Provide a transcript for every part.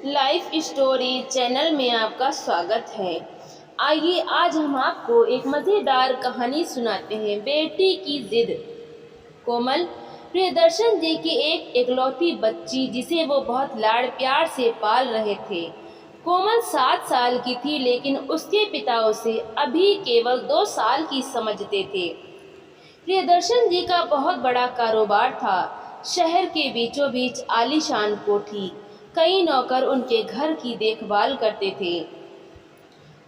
Life story channel में आपका स्वागत है। आइए आज हम आपको एक मज़ेदार कहानी सुनाते हैं, बेटी की जिद। कोमल प्रियदर्शन जी की एक इकलौती बच्ची जिसे वो बहुत लाड़ प्यार से पाल रहे थे। कोमल 7 साल की थी, लेकिन उसके पिता उसे अभी केवल 2 साल की समझते थे। प्रियदर्शन जी का बहुत बड़ा कारोबार था। शहर के बीचों बीच आलीशान कोठी, कई नौकर उनके घर की देखभाल करते थे,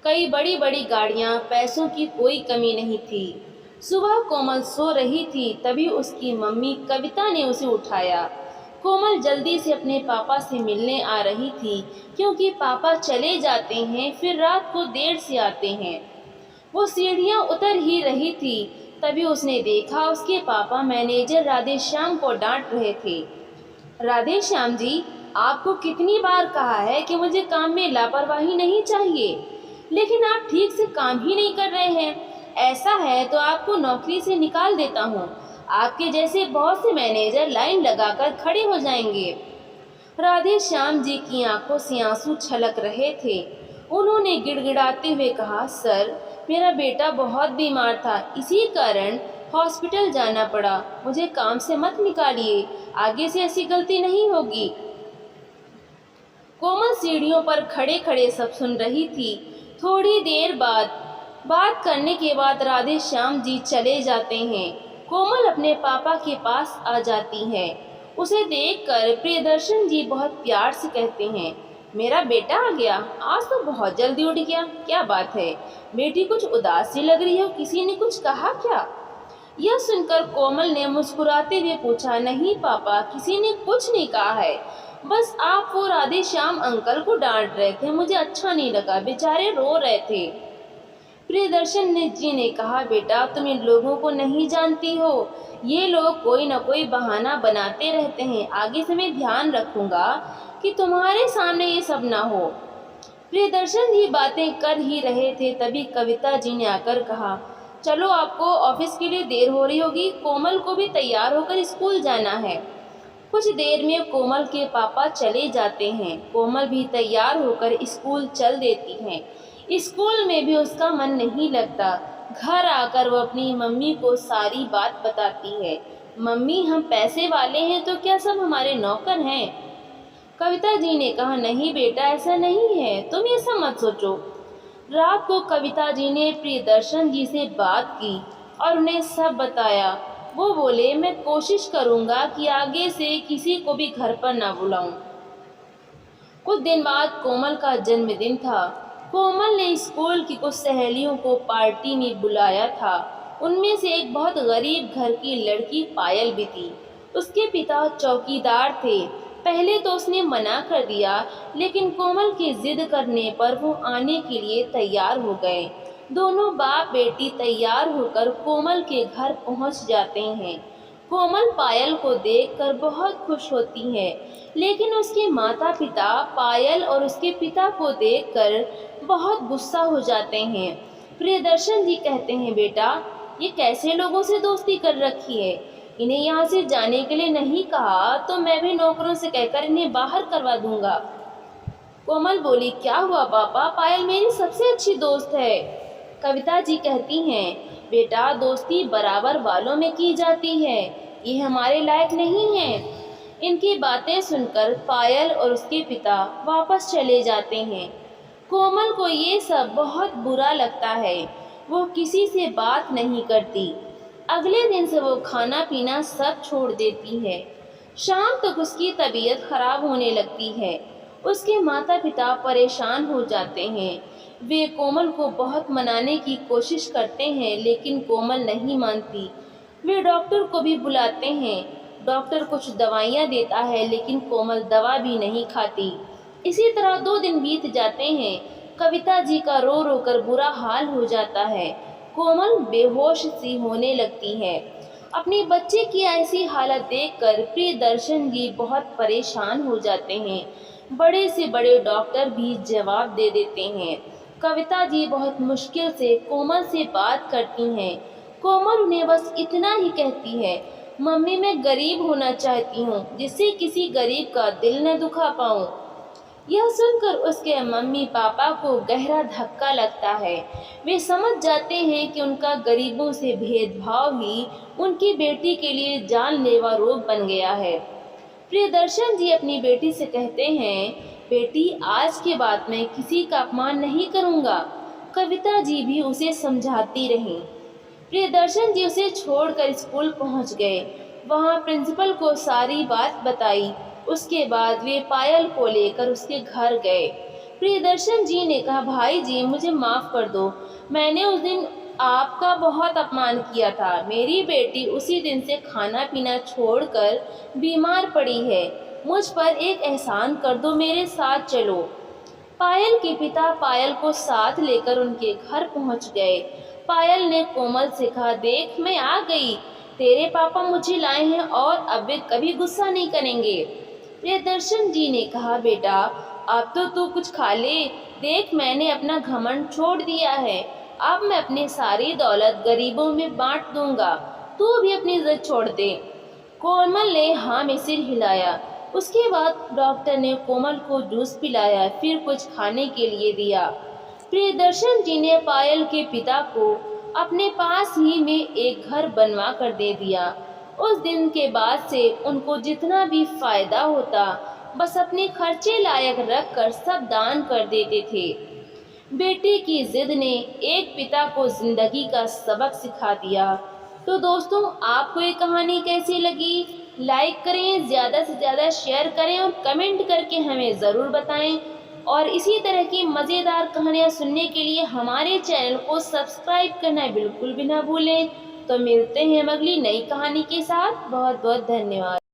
कई बड़ी बड़ी गाड़ियां, पैसों की कोई कमी नहीं थी। सुबह कोमल सो रही थी, तभी उसकी मम्मी कविता ने उसे उठाया। कोमल जल्दी से अपने पापा से मिलने आ रही थी, क्योंकि पापा चले जाते हैं, फिर रात को देर से आते हैं। वो सीढ़ियां उतर ही रही थी, तभी उसने देखा उसके पापा मैनेजर राधेश्याम को डांट रहे थे। राधेश्याम जी, आपको कितनी बार कहा है कि मुझे काम में लापरवाही नहीं चाहिए, लेकिन आप ठीक से काम ही नहीं कर रहे हैं। ऐसा है तो आपको नौकरी से निकाल देता हूँ। आपके जैसे बहुत से मैनेजर लाइन लगाकर खड़े हो जाएंगे। राधेश्याम जी की आंखों से आंसू छलक रहे थे। उन्होंने गिड़गिड़ाते हुए कहा, सर, मेरा बेटा बहुत बीमार था, इसी कारण हॉस्पिटल जाना पड़ा। मुझे काम से मत निकालिए, आगे से ऐसी गलती नहीं होगी। कोमल सीढ़ियों पर खड़े खड़े सब सुन रही थी। थोड़ी देर बाद बात करने के बाद राधेश्याम जी चले जाते हैं। कोमल अपने पापा के पास आ जाती है। उसे देखकर प्रियदर्शन जी बहुत प्यार से कहते हैं, मेरा बेटा आ गया, आज तो बहुत जल्दी उठ गया। क्या बात है, बेटी कुछ उदास सी लग रही हो, किसी ने कुछ कहा क्या? यह सुनकर कोमल ने मुस्कुराते हुए पूछा, नहीं पापा, किसी ने कुछ नहीं कहा है, बस आप वो राधेश्याम अंकल को डांट रहे थे, मुझे अच्छा नहीं लगा, बेचारे रो रहे थे। प्रियदर्शन जी ने कहा, बेटा, तुम इन लोगों को नहीं जानती हो, ये लोग कोई न कोई बहाना बनाते रहते हैं। आगे से मैं ध्यान रखूंगा कि तुम्हारे सामने ये सब ना हो। प्रियदर्शन जी बातें कर ही रहे थे, तभी कविता जी ने आकर कहा, चलो, आपको ऑफिस के लिए देर हो रही होगी, कोमल को भी तैयार होकर स्कूल जाना है। कुछ देर में कोमल के पापा चले जाते हैं। कोमल भी तैयार होकर स्कूल चल देती है। स्कूल में भी उसका मन नहीं लगता। घर आकर वो अपनी मम्मी को सारी बात बताती है। मम्मी, हम पैसे वाले हैं तो क्या सब हमारे नौकर हैं? कविता जी ने कहा, नहीं बेटा, ऐसा नहीं है, तुम ऐसा मत सोचो। रात को कविता जी ने प्रियदर्शन जी से बात की और उन्हें सब बताया। वो बोले, मैं कोशिश करूंगा कि आगे से किसी को भी घर पर ना बुलाऊं। कुछ दिन बाद कोमल का जन्मदिन था। कोमल ने स्कूल की कुछ सहेलियों को पार्टी में बुलाया था। उनमें से एक बहुत गरीब घर की लड़की पायल भी थी। उसके पिता चौकीदार थे। पहले तो उसने मना कर दिया, लेकिन कोमल के जिद करने पर वो आने के लिए तैयार हो गए। दोनों बाप बेटी तैयार होकर कोमल के घर पहुंच जाते हैं। कोमल पायल को देखकर बहुत खुश होती है, लेकिन उसके माता पिता पायल और उसके पिता को देखकर बहुत गुस्सा हो जाते हैं। प्रियदर्शन जी कहते हैं, बेटा, ये कैसे लोगों से दोस्ती कर रखी है? इन्हें यहाँ से जाने के लिए नहीं कहा तो मैं भी नौकरों से कहकर इन्हें बाहर करवा दूंगा। कोमल बोली, क्या हुआ पापा, पायल मेरी सबसे अच्छी दोस्त है। कविता जी कहती हैं, बेटा, दोस्ती बराबर वालों में की जाती है, ये हमारे लायक नहीं है। इनकी बातें सुनकर पायल और उसके पिता वापस चले जाते हैं। कोमल को ये सब बहुत बुरा लगता है। वो किसी से बात नहीं करती। अगले दिन से वो खाना पीना सब छोड़ देती है। शाम तक उसकी तबीयत खराब होने लगती है। उसके माता पिता परेशान हो जाते हैं। वे कोमल को बहुत मनाने की कोशिश करते हैं, लेकिन कोमल नहीं मानती। वे डॉक्टर को भी बुलाते हैं। डॉक्टर कुछ दवाइयाँ देता है, लेकिन कोमल दवा भी नहीं खाती। इसी तरह 2 दिन बीत जाते हैं। कविता जी का रो रो कर बुरा हाल हो जाता है। कोमल बेहोश सी होने लगती है। अपनी बच्चे की ऐसी हालत देखकर प्रियदर्शन जी बहुत परेशान हो जाते हैं। बड़े से बड़े डॉक्टर भी जवाब दे देते हैं। कविता जी बहुत मुश्किल से कोमल से बात करती हैं। कोमल उन्हें बस इतना ही कहती है, मम्मी, मैं गरीब होना चाहती हूँ, जिससे किसी गरीब का दिल न दुखा पाऊँ। यह सुनकर उसके मम्मी पापा को गहरा धक्का लगता है। वे समझ जाते हैं कि उनका गरीबों से भेदभाव ही उनकी बेटी के लिए जानलेवा रोग बन गया है। प्रियदर्शन जी अपनी बेटी से कहते हैं, बेटी आज के बाद मैं किसी का अपमान नहीं करूँगा। कविता जी भी उसे समझाती रहीं। प्रियदर्शन जी उसे छोड़कर स्कूल पहुंच गए। वहां प्रिंसिपल को सारी बात बताई। उसके बाद वे पायल को लेकर उसके घर गए। प्रियदर्शन जी ने कहा, भाई जी मुझे माफ़ कर दो, मैंने उस दिन आपका बहुत अपमान किया था। मेरी बेटी उसी दिन से खाना पीना छोड़कर बीमार पड़ी है। मुझ पर एक एहसान कर दो, मेरे साथ चलो। पायल के पिता पायल को साथ लेकर उनके घर पहुंच गए। पायल ने कोमल से कहा, देख मैं आ गई, तेरे पापा मुझे लाए हैं और अब वे कभी गुस्सा नहीं करेंगे। प्रियदर्शन जी ने कहा, बेटा अब तो तू कुछ खा ले, देख मैंने अपना घमंड छोड़ दिया है। अब मैं अपनी सारी दौलत गरीबों में बांट दूंगा, तू भी अपनी इज्जत छोड़ दे। कोमल ने हाँ में सिर हिलाया। उसके बाद डॉक्टर ने कोमल को जूस पिलाया, फिर कुछ खाने के लिए दिया। प्रियदर्शन जी ने पायल के पिता को अपने पास ही में एक घर बनवा कर दे दिया। उस दिन के बाद से उनको जितना भी फायदा होता बस अपने खर्चे लायक रख कर सब दान कर देते थे। बेटी की जिद ने एक पिता को जिंदगी का सबक सिखा दिया। तो दोस्तों आपको ये कहानी कैसी लगी? लाइक करें, ज़्यादा से ज़्यादा शेयर करें और कमेंट करके हमें ज़रूर बताएं। और इसी तरह की मज़ेदार कहानियाँ सुनने के लिए हमारे चैनल को सब्सक्राइब करना बिल्कुल भी ना भूलें। तो मिलते हैं हम अगली नई कहानी के साथ। बहुत बहुत धन्यवाद।